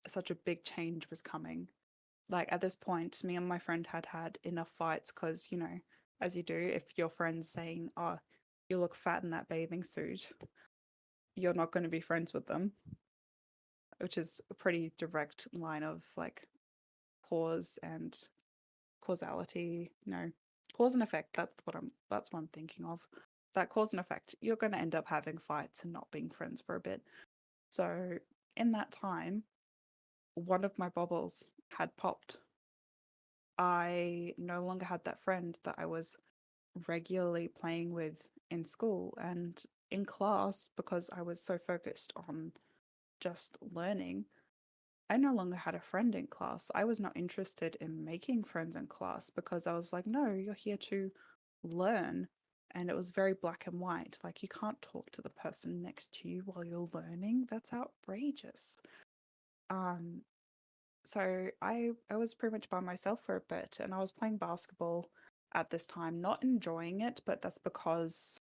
such a big change was coming. Like at this point, me and my friend had enough fights because, as you do, if your friend's saying, "Oh, you look fat in that bathing suit," you're not going to be friends with them, which is a pretty direct line of like cause and causality, cause and effect. That's what I'm thinking of. That cause and effect. You're going to end up having fights and not being friends for a bit. So in that time, one of my bubbles had popped. I no longer had that friend that I was regularly playing with in school and in class because I was so focused on just learning. I no longer had a friend in class. I was not interested in making friends in class because I was like, no, you're here to learn. And it was very black and white. Like, you can't talk to the person next to you while you're learning. That's outrageous. Um, so I was pretty much by myself for a bit and I was playing basketball at this time, not enjoying it, but that's because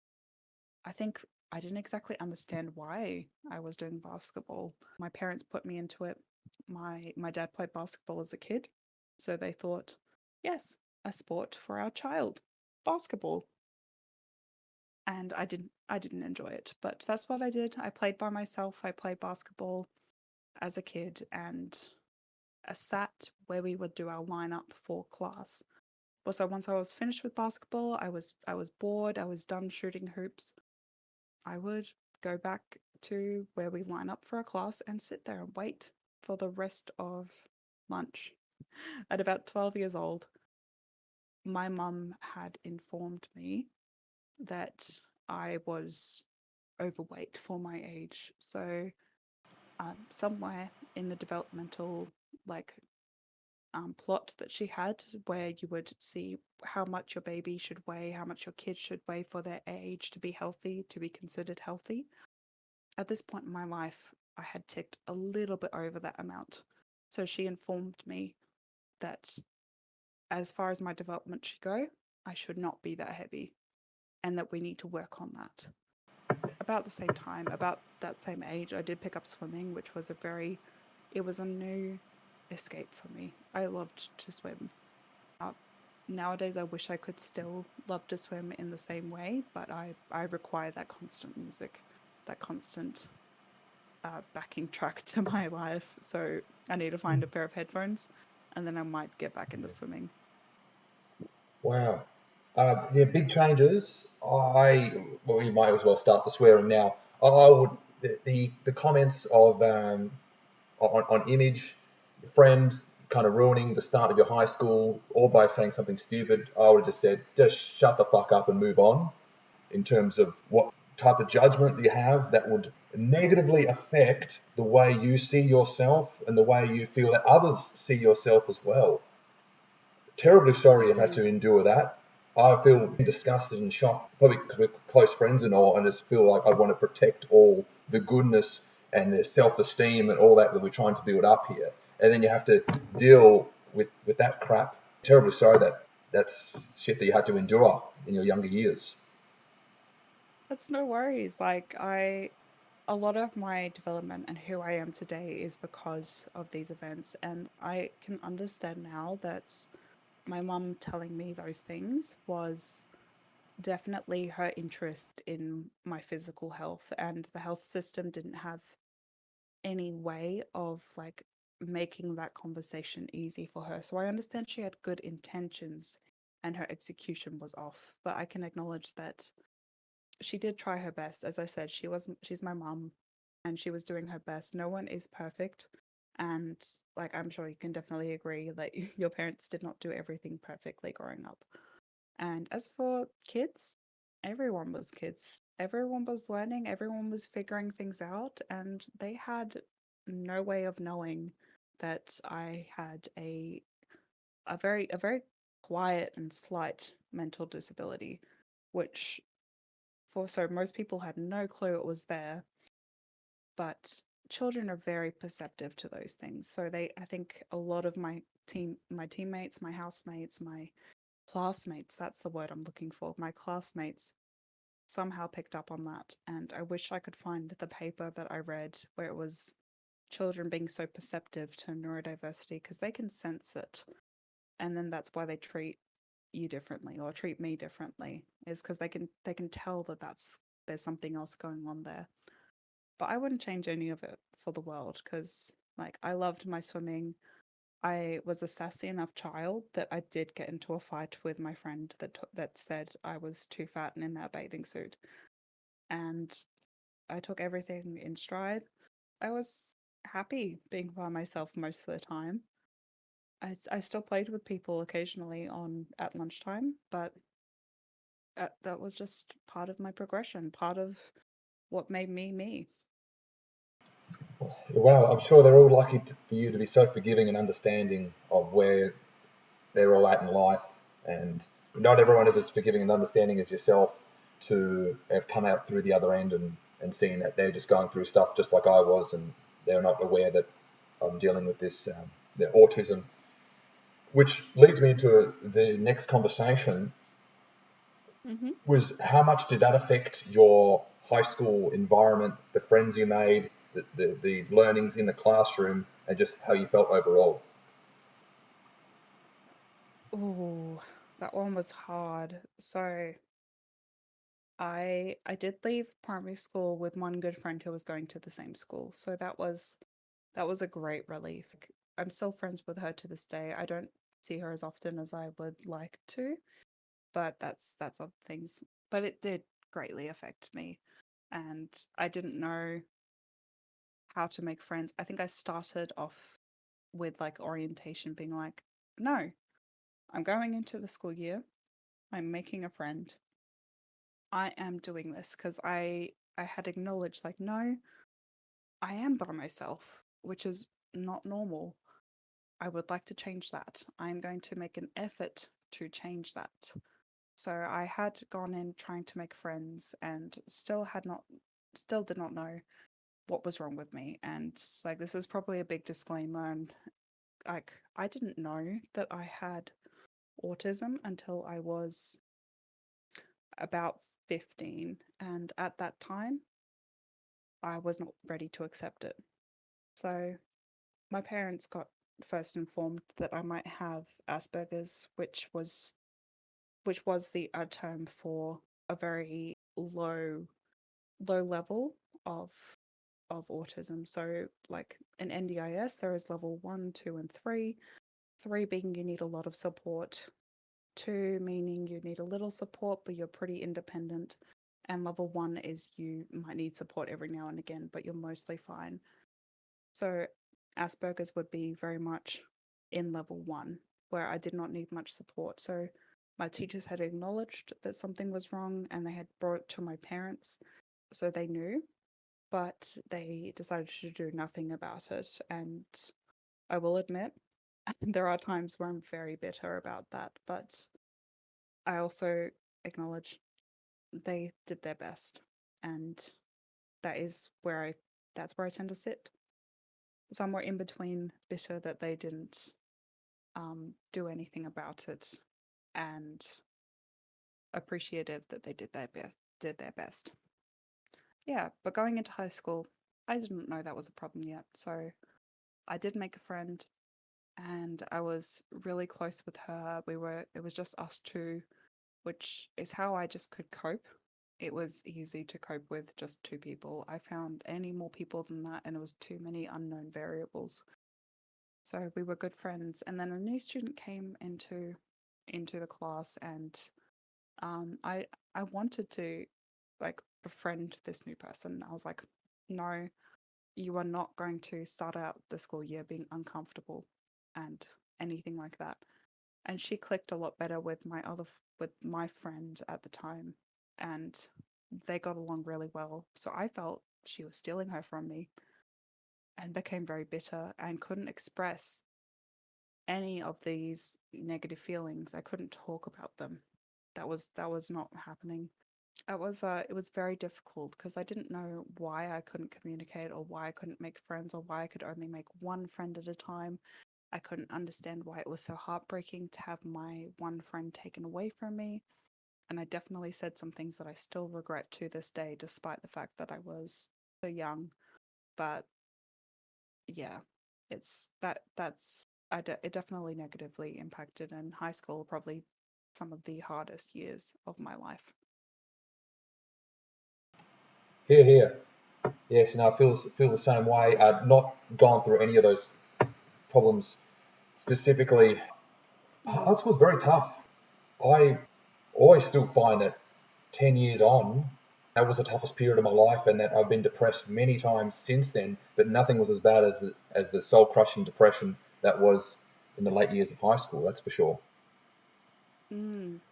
I think I didn't exactly understand why I was doing basketball. My parents put me into it. My dad played basketball as a kid, so they thought, yes, a sport for our child, basketball. And I didn't enjoy it, but that's what I did. I played by myself. I played basketball as a kid and I sat where we would do our lineup for class. So once I was finished with basketball, I was bored, I was done shooting hoops. I would go back to where we line up for a class and sit there and wait for the rest of lunch. At about 12 years old, my mum had informed me that I was overweight for my age. So, somewhere in the developmental like plot that she had, where you would see how much your baby should weigh, how much your kids should weigh for their age to be healthy, to be considered healthy. At this point in my life, I had ticked a little bit over that amount. So she informed me that as far as my development should go, I should not be that heavy and that we need to work on that. About the same time, about that same age, I did pick up swimming, which was it was a new escape for me. I loved to swim. Uh, Nowadays, I wish I could still love to swim in the same way, but I require that constant music, that constant backing track to my life. So I need to find a pair of headphones and then I might get back into swimming. Wow. Yeah, big changes. Well, you might as well start the swearing now. I would, the comments of, on image, friends kind of ruining the start of your high school, or by saying something stupid, I would have just said, just shut the fuck up and move on, in terms of what type of judgment you have that would negatively affect the way you see yourself and the way you feel that others see yourself as well. Terribly sorry you've had Mm, to endure that. I feel disgusted and shocked, probably because we're close friends and all, and just feel like I want to protect all the goodness and the self-esteem and all that we're trying to build up here. And then you have to deal with that crap. Terribly sorry that that's shit that you had to endure in your younger years. that's no worries. A lot of my development and who I am today is because of these events. And I can understand now that my mum telling me those things was definitely her interest in my physical health, and the health system didn't have any way of like making that conversation easy for her. So I understand she had good intentions and her execution was off, but I can acknowledge that she did try her best. As I said, she's my mum and she was doing her best. No one is perfect. And like I'm sure you can definitely agree that your parents did not do everything perfectly growing up. And as for kids, everyone was kids. Everyone was learning, everyone was figuring things out, and they had no way of knowing that I had a very quiet and slight mental disability, which for so most people had no clue it was there, but children are very perceptive to those things. So I think a lot of my teammates, my housemates, my classmates, that's the word I'm looking for, my classmates somehow picked up on that. And I wish I could find the paper that I read where it was children being so perceptive to neurodiversity because they can sense it, and then that's why they treat you differently or treat me differently, is because they can tell that there's something else going on there. But I wouldn't change any of it for the world because like I loved my swimming. I was a sassy enough child that I did get into a fight with my friend that said I was too fat and in that bathing suit, and I took everything in stride. I was happy being by myself most of the time. I still played with people occasionally on at lunchtime, but that was just part of my progression, part of what made me me. Wow, I'm sure they're all lucky for you to be so forgiving and understanding of where they're all at in life. And not everyone is as forgiving and understanding as yourself to have come out through the other end and seeing that they're just going through stuff just like I was, and they're not aware that I'm dealing with this the autism. Which leads me into the next conversation Mm-hmm. was how much did that affect your high school environment, the friends you made, the learnings in the classroom, and just how you felt overall? Oh, that one was hard. So I did leave primary school with one good friend who was going to the same school. So that was a great relief. I'm still friends with her to this day. I don't see her as often as I would like to, but that's other things. But it did greatly affect me, and I didn't know how to make friends. I think I started off with like orientation being like, no, I'm going into the school year. I'm making a friend. I am doing this because I had acknowledged like, no, I am by myself, which is not normal. I would like to change that. I'm going to make an effort to change that. So I had gone in trying to make friends and still did not know what was wrong with me. And like this is probably a big disclaimer, and like I didn't know that I had autism until I was about 15, and at that time I was not ready to accept it. So my parents got first informed that I might have Asperger's, which was the term for a very low level of autism. So like in NDIS, there is level 1, 2, and 3. 3 being you need a lot of support, 2 meaning you need a little support but you're pretty independent, and level 1 is you might need support every now and again but you're mostly fine. So Asperger's would be very much in level 1, where I did not need much support. So my teachers had acknowledged that something was wrong and they had brought it to my parents, so they knew, but they decided to do nothing about it. And I will admit, there are times where I'm very bitter about that, but I also acknowledge they did their best. And that is where that's where I tend to sit. Somewhere in between bitter that they didn't do anything about it, and appreciative that they did their best. Yeah, but going into high school, I didn't know that was a problem yet. So I did make a friend, and I was really close with her. It was just us two, which is how I just could cope. It was easy to cope with just two people. I found any more people than that, and it was too many unknown variables. So we were good friends, and then a new student came into the class, and I wanted to like befriend this new person. I was like, no, you are not going to start out the school year being uncomfortable and anything like that. And she clicked a lot better with my friend at the time, and they got along really well. So I felt she was stealing her from me, and became very bitter and couldn't express any of these negative feelings. I couldn't talk about them. That was not happening. It was very difficult because I didn't know why I couldn't communicate or why I couldn't make friends or why I could only make one friend at a time. I couldn't understand why it was so heartbreaking to have my one friend taken away from me. And I definitely said some things that I still regret to this day, despite the fact that I was so young. But yeah, it definitely negatively impacted, and high school probably some of the hardest years of my life. Here, here. Yes, and I feel the same way. I've not gone through any of those problems specifically. Mm. High school was very tough. I always still find that 10 years on, that was the toughest period of my life, and that I've been depressed many times since then, but nothing was as bad as the soul crushing depression that was in the late years of high school, that's for sure.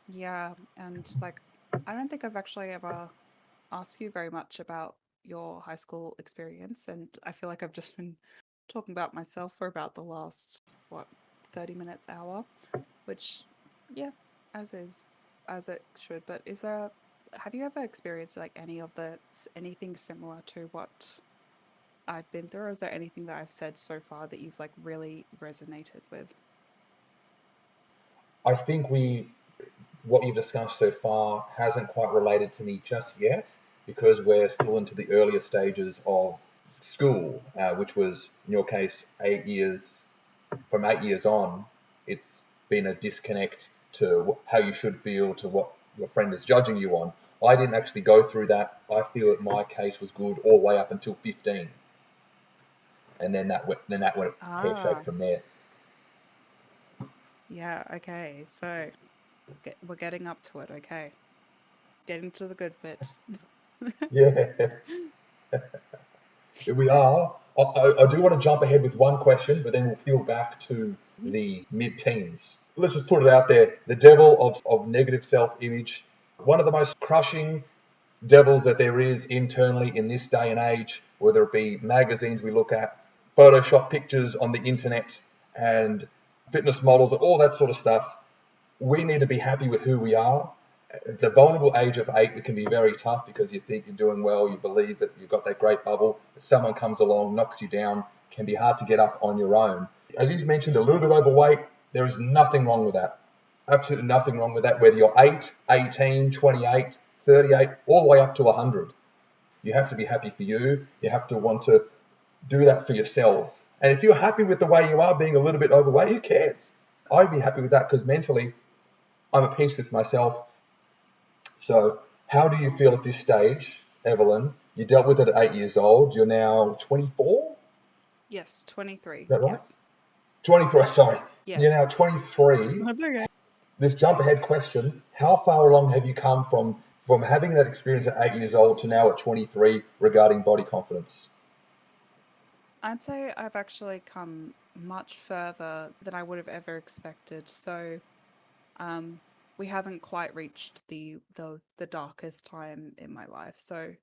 Yeah, and like I don't think I've actually ever asked you very much about your high school experience, and I feel like I've just been talking about myself for about the last what 30 minutes, hour, which yeah, as is as it should. But is there have you ever experienced like anything similar to what I've been through, or is there anything that I've said so far that you've like really resonated with? I think what you've discussed so far hasn't quite related to me just yet because we're still into the earlier stages of school, which was in your case 8 years. From 8 years on, it's been a disconnect to how you should feel to what your friend is judging you on. I didn't actually go through that. I feel that my case was good all the way up until 15, and then that went pear shaped Ah, from there. yeah, okay. So we're getting up to it, okay. Getting to the good bit. Yeah, here we are. I do want to jump ahead with one question, but then we'll peel back to Mhm. the mid-teens. Let's just put it out there. The devil of negative self-image, one of the most crushing devils that there is internally in this day and age, whether it be magazines we look at, Photoshop pictures on the internet, and fitness models, all that sort of stuff. We need to be happy with who we are. The vulnerable age of 8, it can be very tough because you think you're doing well, you believe that you've got that great bubble. Someone comes along, knocks you down, can be hard to get up on your own. As you mentioned, a little bit overweight, there is nothing wrong with that. Absolutely nothing wrong with that, whether you're 8, 18, 28, 38, all the way up to 100. You have to be happy for you. You have to want to do that for yourself. And if you're happy with the way you are, being a little bit overweight, who cares? I'd be happy with that because mentally I'm at peace with myself. So, how do you feel at this stage, Evelyn? You dealt with it at 8 years old. You're now 24. Is Yes, 23. that right? Yes. 23. Sorry, Yeah. you're now 23. That's okay. This jump ahead question: how far along have you come from having that experience at 8 years old to now at 23 regarding body confidence? I'd say I've actually come much further than I would have ever expected. So, um, we haven't quite reached the darkest time in my life. So,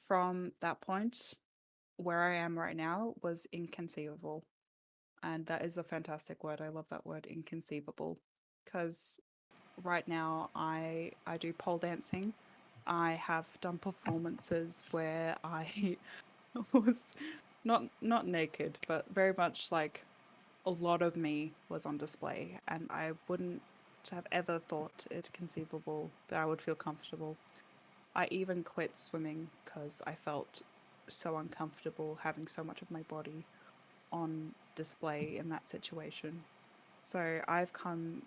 from that point, where I am right now was inconceivable. And that is a fantastic word. I love that word, inconceivable. Because right now I do pole dancing. I have done performances where I was not naked, but very much like a lot of me was on display, and I wouldn't have ever thought it conceivable that I would feel comfortable. I even quit swimming because I felt so uncomfortable having so much of my body on display in that situation. So I've come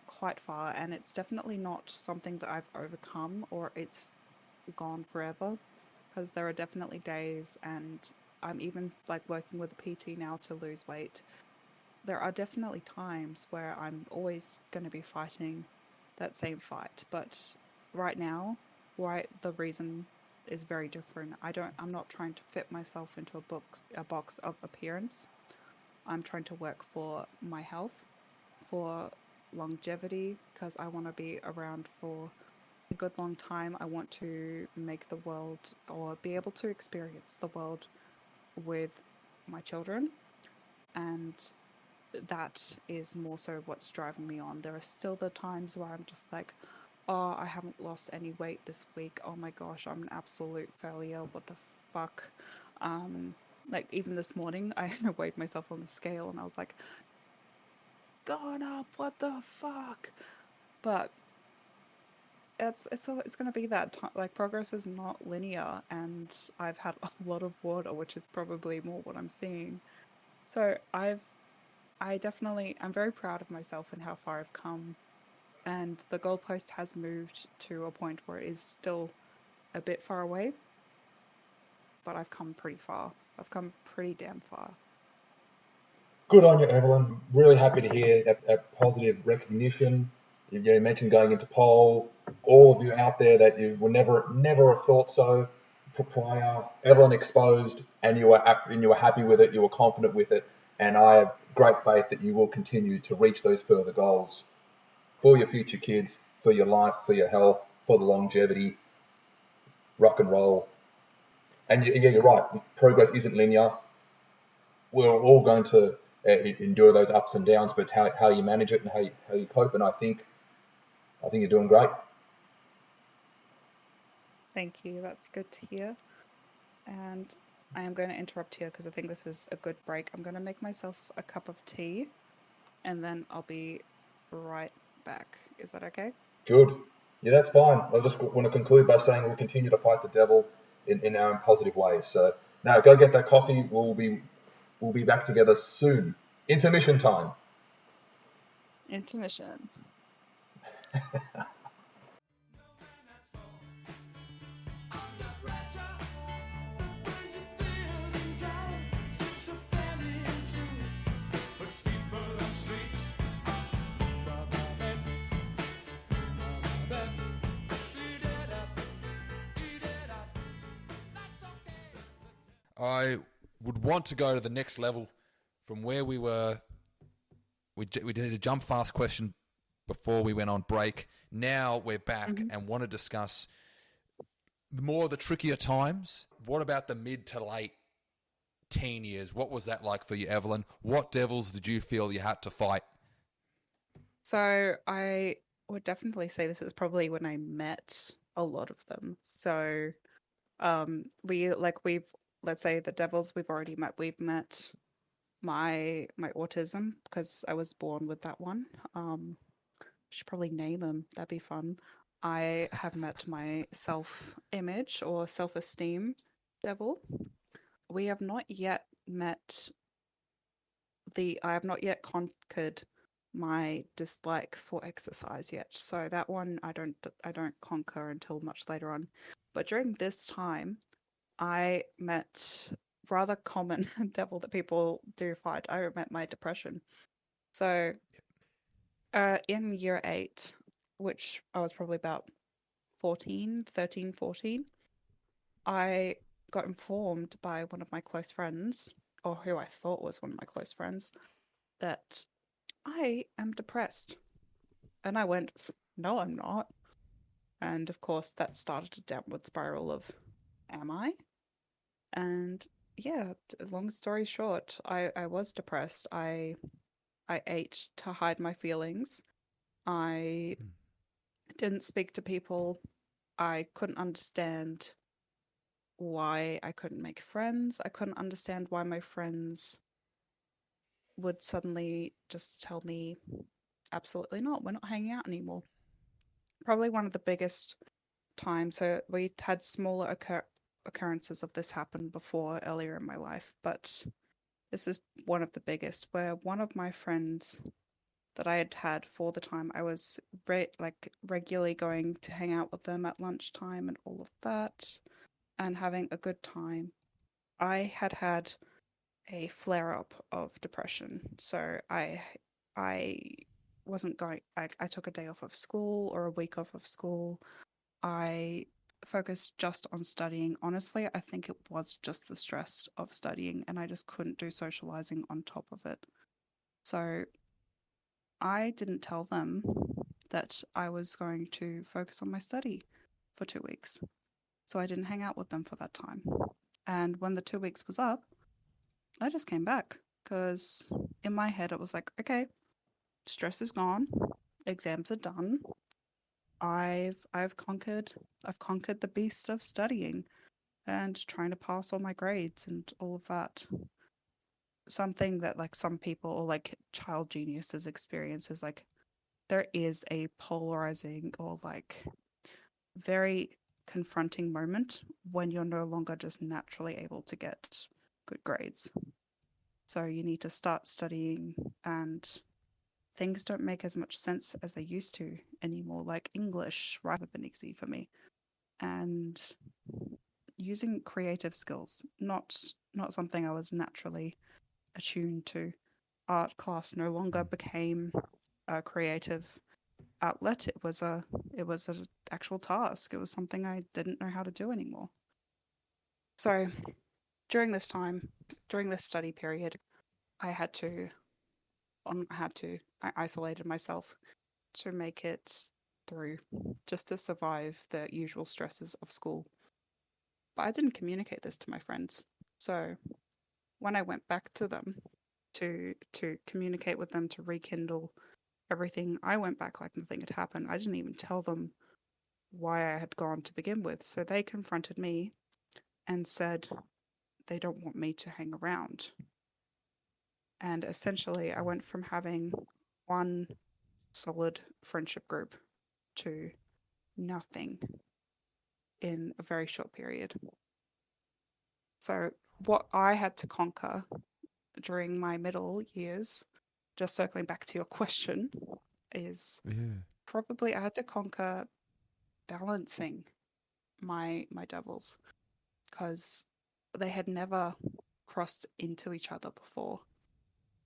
quite far, and it's definitely not something that I've overcome or it's gone forever, because there are definitely days, and I'm even like working with a PT now to lose weight. There are definitely times where I'm always going to be fighting that same fight, but right now, why the reason is very different. I'm not trying to fit myself into a box of appearance. I'm trying to work for my health, for longevity, because I want to be around for a good long time. I want to make the world or be able to experience the world with my children. And that is more so what's driving me on. There are still the times where I'm just like, oh, I haven't lost any weight this week. Oh my gosh, I'm an absolute failure. What the fuck? Um, like even this morning, I weighed myself on the scale and I was like, gone up, what the fuck? But it's going to be that time. Like progress is not linear, and I've had a lot of water, which is probably more what I'm seeing. So I'm very proud of myself and how far I've come. And the goalpost has moved to a point where it is still a bit far away, but I've come pretty far. I've come pretty damn far. Good on you, Evelyn. Really happy to hear that positive recognition. You mentioned going into pole. All of you out there that you would never have thought so prior. Evelyn exposed, and you were happy with it. You were confident with it, and I have great faith that you will continue to reach those further goals for your future kids, for your life, for your health, for the longevity, rock and roll. And yeah, you're right. Progress isn't linear. We're all going to endure those ups and downs, but how you manage it and how you cope. And I think you're doing great. Thank you. That's good to hear. And I am going to interrupt here because I think this is a good break. I'm going to make myself a cup of tea and then I'll be right back. Is that okay? Good. Yeah, that's fine. I just want to conclude by saying we'll continue to fight the devil in our own positive ways. So now go get that coffee. We'll be back together soon. Intermission time. Intermission. I would want to go to the next level from where we were. We did a jump fast question before we went on break. Now we're back and want to discuss more of the trickier times. What about the mid to late teen years? What was that like for you, Evelyn? What devils did you feel you had to fight? So I would definitely say this is probably when I met a lot of them. So we've let's say the devils we've already met. We've met my autism because I was born with that one. Should probably name him. That'd be fun. I have met my self-image or self-esteem devil. We have not yet met I have not yet conquered my dislike for exercise yet. So that one I don't conquer until much later on. But during this time, I met rather common devil that people do fight. I met my depression. So in year 8, which I was probably about 14, 13, 14, I got informed by one of my close friends, or who I thought was one of my close friends, that I am depressed. And I went, no, I'm not. And of course, that started a downward spiral of, am I? And yeah, long story short, I was depressed. I ate to hide my feelings. I didn't speak to people. I couldn't understand why I couldn't make friends. I couldn't understand why my friends would suddenly just tell me, absolutely not, we're not hanging out anymore. Probably one of the biggest times. So we had smaller occurrences of this happen before earlier in my life, but this is one of the biggest where one of my friends that I had had for the time I was regularly going to hang out with them at lunchtime and all of that and having a good time. I had had a flare up of depression. So I wasn't going I took a day off of school or a week off of school. I focused just on studying. Honestly, I think it was just the stress of studying and I just couldn't do socializing on top of it. So I didn't tell them that I was going to focus on my study for 2 weeks. So I didn't hang out with them for that time. And when the 2 weeks was up, I just came back because in my head it was like, okay, stress is gone, exams are done. I've conquered the beast of studying and trying to pass all my grades and all of that. Something that like some people or like child geniuses experience is like there is a polarizing or like very confronting moment when you're no longer just naturally able to get good grades. So you need to start studying, and things don't make as much sense as they used to anymore. Like English, right, have been easy for me, and using creative skills, not something I was naturally attuned to. Art class no longer became a creative outlet. It was an actual task. It was something I didn't know how to do anymore. So during this time, during this study period, I had to I isolated myself to make it through, just to survive the usual stresses of school. But I didn't communicate this to my friends. So when I went back to them to communicate with them, to rekindle everything, I went back like nothing had happened. I didn't even tell them why I had gone to begin with. So they confronted me and said they don't want me to hang around. And essentially, I went from having one solid friendship group to nothing in a very short period. So, what I had to conquer during my middle years, just circling back to your question, is Yeah. probably I had to conquer balancing my devils, because they had never crossed into each other before.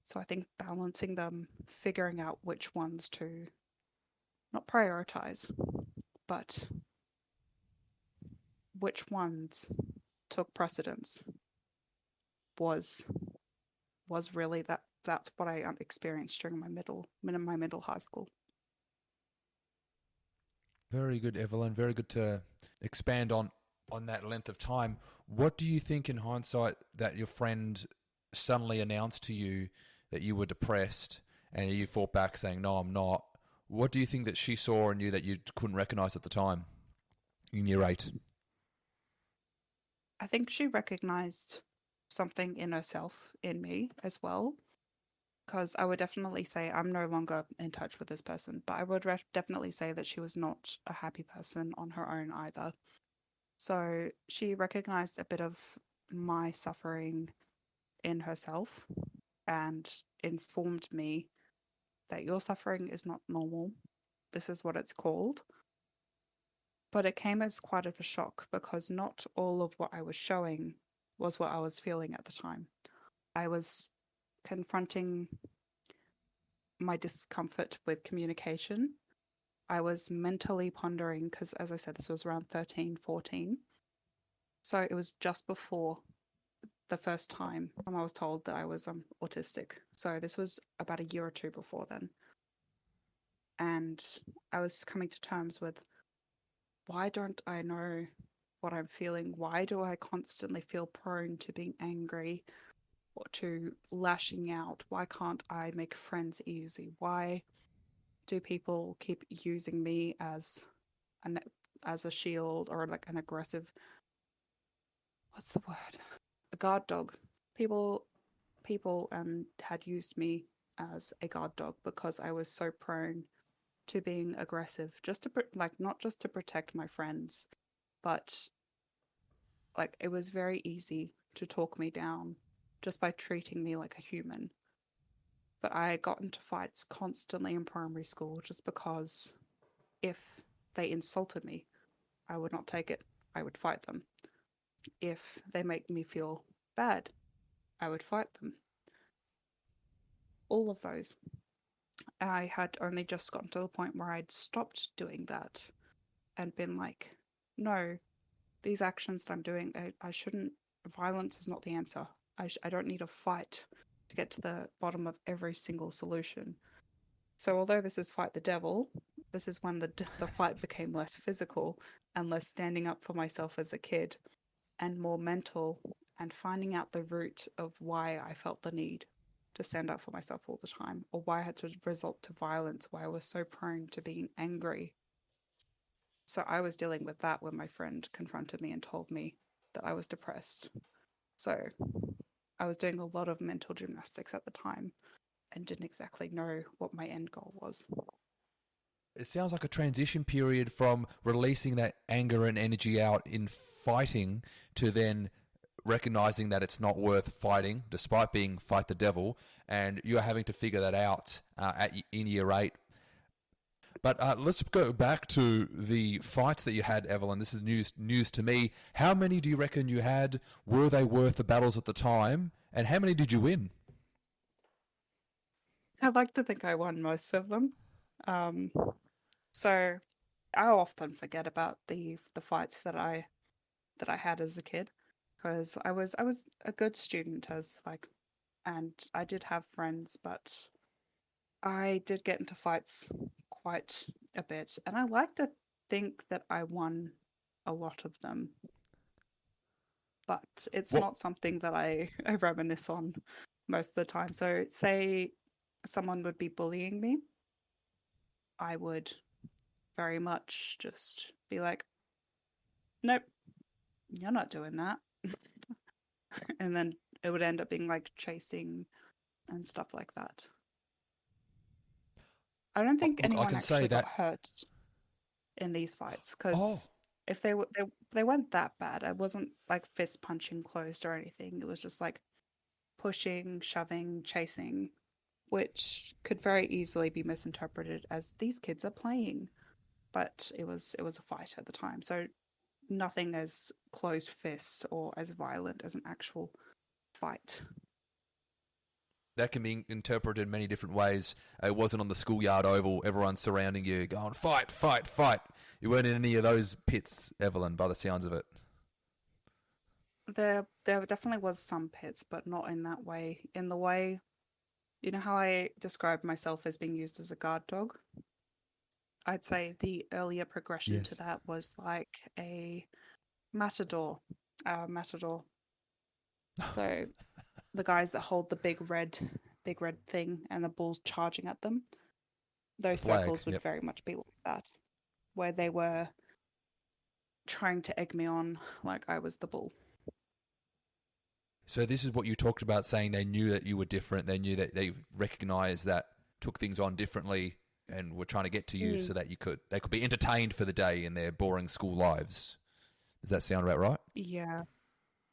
So I think balancing them, figuring out which ones to not prioritize, but which ones took precedence was was really that's what I experienced during my middle high school. Very good, Evelyn. Very good to expand on that length of time. What do you think, in hindsight, that your friend suddenly announced to you that you were depressed, and you fought back saying, "No, I'm not." What do you think that she saw in you that you couldn't recognize at the time in year 8? I think she recognized something in herself in me as well, because I would definitely say I'm no longer in touch with this person, but I would definitely say that she was not a happy person on her own either. So she recognized a bit of my suffering in herself and informed me that your suffering is not normal. This is what it's called. But it came as quite of a shock, because not all of what I was showing was what I was feeling at the time. I was confronting my discomfort with communication. I was mentally pondering, because as I said, this was around 13, 14. So it was just before the first time I was told that I was autistic. So this was about a year or two before then. And I was coming to terms with, why don't I know what I'm feeling? Why do I constantly feel prone to being angry or to lashing out? Why can't I make friends easy? Why do people keep using me an as a shield, or like an aggressive, what's the word? A guard dog. People had used me as a guard dog because I was so prone to being aggressive, just to like not just to protect my friends, but like it was very easy to talk me down just by treating me like a human. But I got into fights constantly in primary school just because if they insulted me, I would not take it. I would fight them. If they make me feel bad, I would fight them. All of those. I had only just gotten to the point where I'd stopped doing that and been like, no, these actions that I'm doing, I shouldn't, violence is not the answer. I don't need a fight to get to the bottom of every single solution. So, although this is fight the devil, this is when the fight became less physical and less standing up for myself as a kid, and more mental, and finding out the root of why I felt the need to stand up for myself all the time, or why I had to resort to violence, why I was so prone to being angry. So I was dealing with that when my friend confronted me and told me that I was depressed. So I was doing a lot of mental gymnastics at the time and didn't exactly know what my end goal was. it sounds like a transition period from releasing that anger and energy out in fighting to then recognizing that it's not worth fighting, despite being fight the devil, and you're having to figure that out in year 8. But let's go back to the fights that you had, Evelyn. This is news to me. How many do you reckon you had? Were they worth the battles at the time? And how many did you win? I'd like to think I won most of them. So I often forget about the fights that I had as a kid, because I was a good student as like, and I did have friends, but I did get into fights quite a bit, and I like to think that I won a lot of them, but it's What? not something that I reminisce on most of the time. So, say someone would be bullying me, I would very much just be like, nope, you're not doing that. And then it would end up being like chasing and stuff like that. I don't think Look, I anyone can say actually got that. hurt in these fights, Oh, because if they weren't that bad. It wasn't like fist punching closed or anything. It was just like pushing, shoving, chasing, which could very easily be misinterpreted as these kids are playing. But it was a fight at the time. So nothing as closed fists or as violent as an actual fight. that can be interpreted many different ways. It wasn't on the schoolyard oval, everyone surrounding you going, fight, fight, fight. You weren't in any of those pits, Evelyn, by the sounds of it. There definitely was some pits, but not in that way. In the way, you know how I described myself as being used as a guard dog? I'd say the earlier progression to Yes. that was like a matador. Matador. So the guys that hold the big red thing and the bull's charging at them. The Those flag, circles would yep. very much be like that, where they were trying to egg me on like I was the bull. So this is what you talked about, saying they knew that you were different. They knew that they recognized that, took things on differently, and were trying to get to you Mm. so that they could be entertained for the day in their boring school lives. Does that sound about right? Yeah,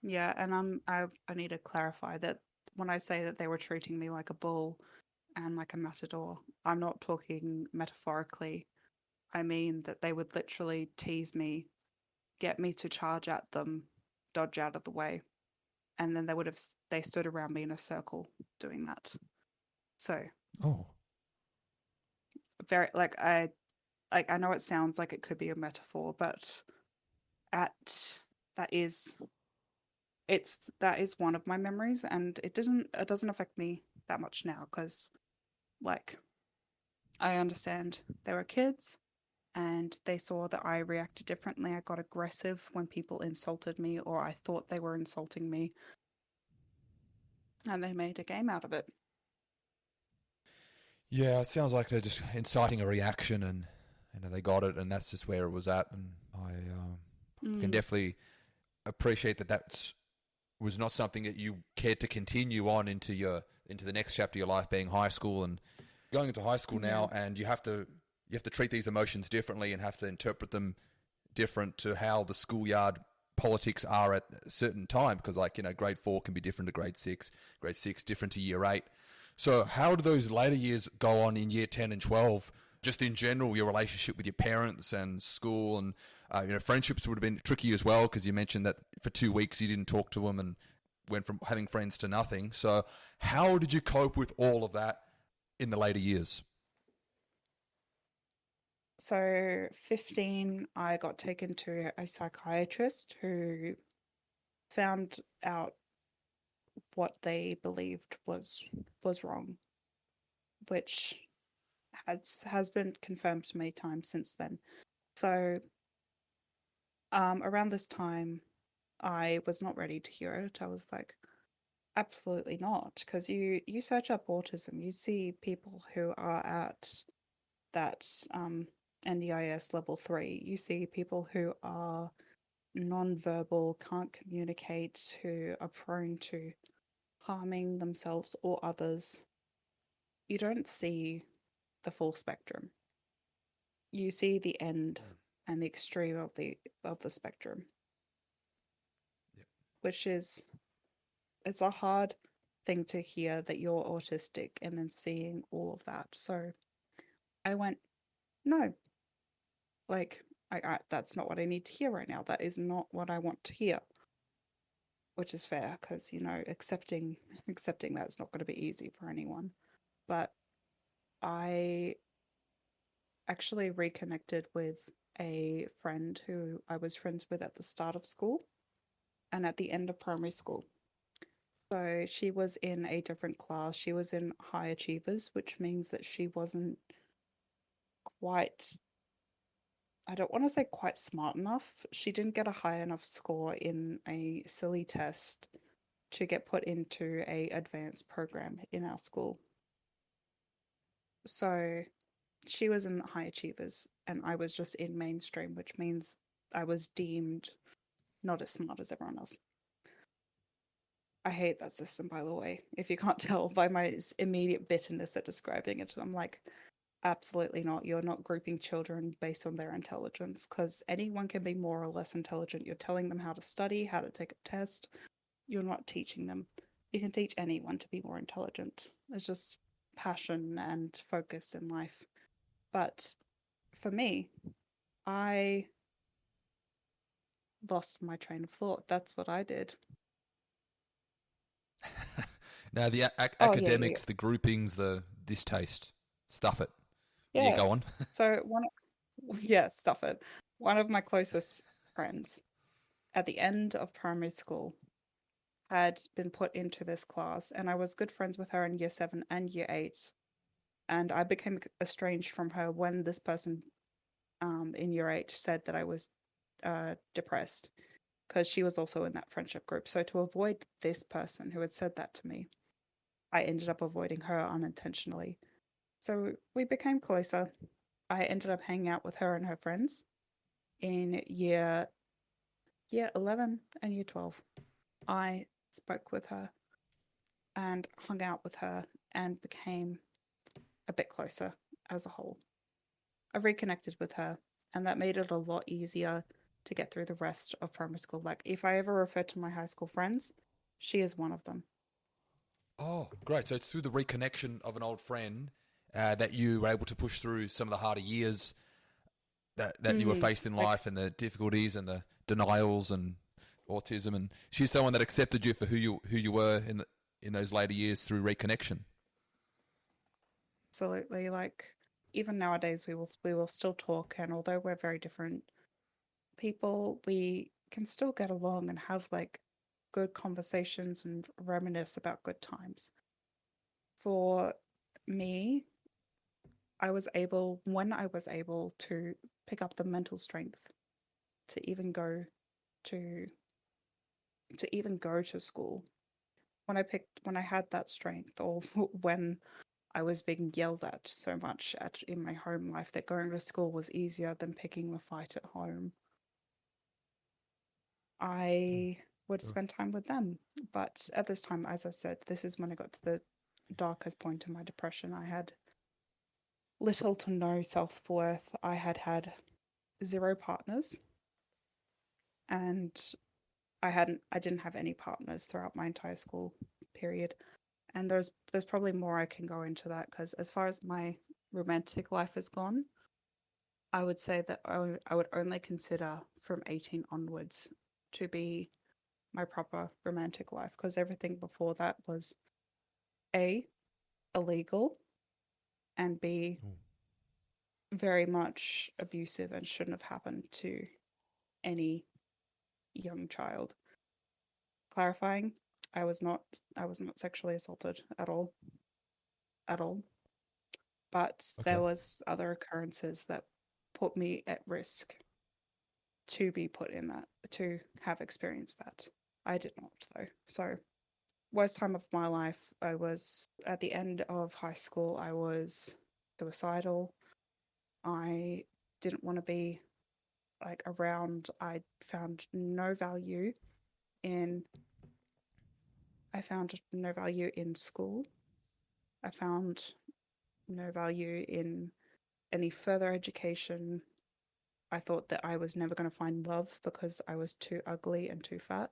yeah, and I need to clarify that when I say that they were treating me like a bull and like a matador, I'm not talking metaphorically. I mean that they would literally tease me, get me to charge at them, dodge out of the way, and then they stood around me in a circle doing that. So Oh, very like I know it sounds like it could be a metaphor, but at that is that is one of my memories, and it doesn't affect me that much now, because like I understand they were kids and they saw that I reacted differently. I got aggressive when people insulted me or I thought they were insulting me, and they made a game out of it. yeah. It sounds like they're just inciting a reaction, and they got it, and that's just where it was at. And I can Mm, definitely appreciate that. That's was not something that you cared to continue on into the next chapter of your life, being high school and going into high school yeah. now, and you have to treat these emotions differently and have to interpret them different to how the schoolyard politics are at a certain time, because grade 4 can be different to grade 6 different to year 8. So how do those later years go on in year 10 and 12? Just in general, your relationship with your parents and school, and friendships would have been tricky as well, because you mentioned that for 2 weeks you didn't talk to them and went from having friends to nothing. So how did you cope with all of that in the later years? So 15, I got taken to a psychiatrist who found out what they believed was wrong, which has been confirmed many times since then. So around this time, I was not ready to hear it. I was like, absolutely not, because you search up autism, you see people who are at that NDIS level 3. You see people who are non-verbal, can't communicate, who are prone to harming themselves or others. You don't see the full spectrum. you see the end and the extreme of the spectrum, Yep. which is, it's a hard thing to hear that you're autistic and then seeing all of that. So I went, no, like that's not what I need to hear right now. That is not what I want to hear, which is fair because accepting that's not going to be easy for anyone. But I actually reconnected with a friend who I was friends with at the start of school and at the end of primary school. So she was in a different class. She was in high achievers, which means that she wasn't quite, I don't want to say quite smart enough. She didn't get a high enough score in a silly test to get put into a advanced program in our school. So she was in high achievers and I was just in mainstream, which means I was deemed not as smart as everyone else. I hate that system, by the way. If you can't tell by my immediate bitterness at describing it, I'm like, absolutely not. You're not grouping children based on their intelligence because anyone can be more or less intelligent. You're telling them how to study, how to take a test. You're not teaching them. You can teach anyone to be more intelligent. It's just passion and focus in life. But for me, I lost my train of thought. That's what I did. Now the Oh, yeah. academics, the groupings, the distaste, stuff it. Yeah, Yeah. go on. So yeah, stuff it. One of my closest friends at the end of primary school had been put into this class, and I was good friends with her in year 7 and year 8. And I became estranged from her when this person in year 8 said that I was depressed because she was also in that friendship group. So to avoid this person who had said that to me, I ended up avoiding her unintentionally. So we became closer. I ended up hanging out with her and her friends in year 11 and year 12. I spoke with her and hung out with her and became a bit closer as a whole. I reconnected with her, and that made it a lot easier to get through the rest of primary school. Like, if I ever refer to my high school friends, she is one of them. Oh, great. So it's through the reconnection of an old friend that you were able to push through some of the harder years that you were faced in Like, life and the difficulties and the denials and autism. And she's someone that accepted you for who you were in those later years through reconnection. absolutely. Like, even nowadays, we will still talk, and although we're very different people, we can still get along and have like good conversations and reminisce about good times. For me, when I was able to pick up the mental strength to even go to school, when I had that strength, or when I was being yelled at so much in my home life that going to school was easier than picking the fight at home, I would spend time with them. But at this time, as I said, this is when I got to the darkest point in my depression. I had little to no self-worth. I had 0 partners, and I didn't have any partners throughout my entire school period. And there's probably more I can go into that because as far as my romantic life has gone, I would say that I would only consider from 18 onwards to be my proper romantic life because everything before that was A, illegal, and B, very much abusive and shouldn't have happened to any young child. Clarifying, I was not sexually assaulted at all. At all. But there Okay. was other occurrences that put me at risk to be put in that, to have experienced that. I did not though. So worst time of my life, I was at the end of high school, I was suicidal. I didn't want to be like around. In I found no value in school. I found no value in any further education. I thought that I was never going to find love because I was too ugly and too fat.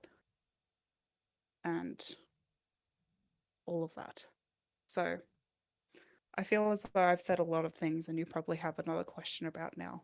And all of that. So I feel as though I've said a lot of things and you probably have another question about now.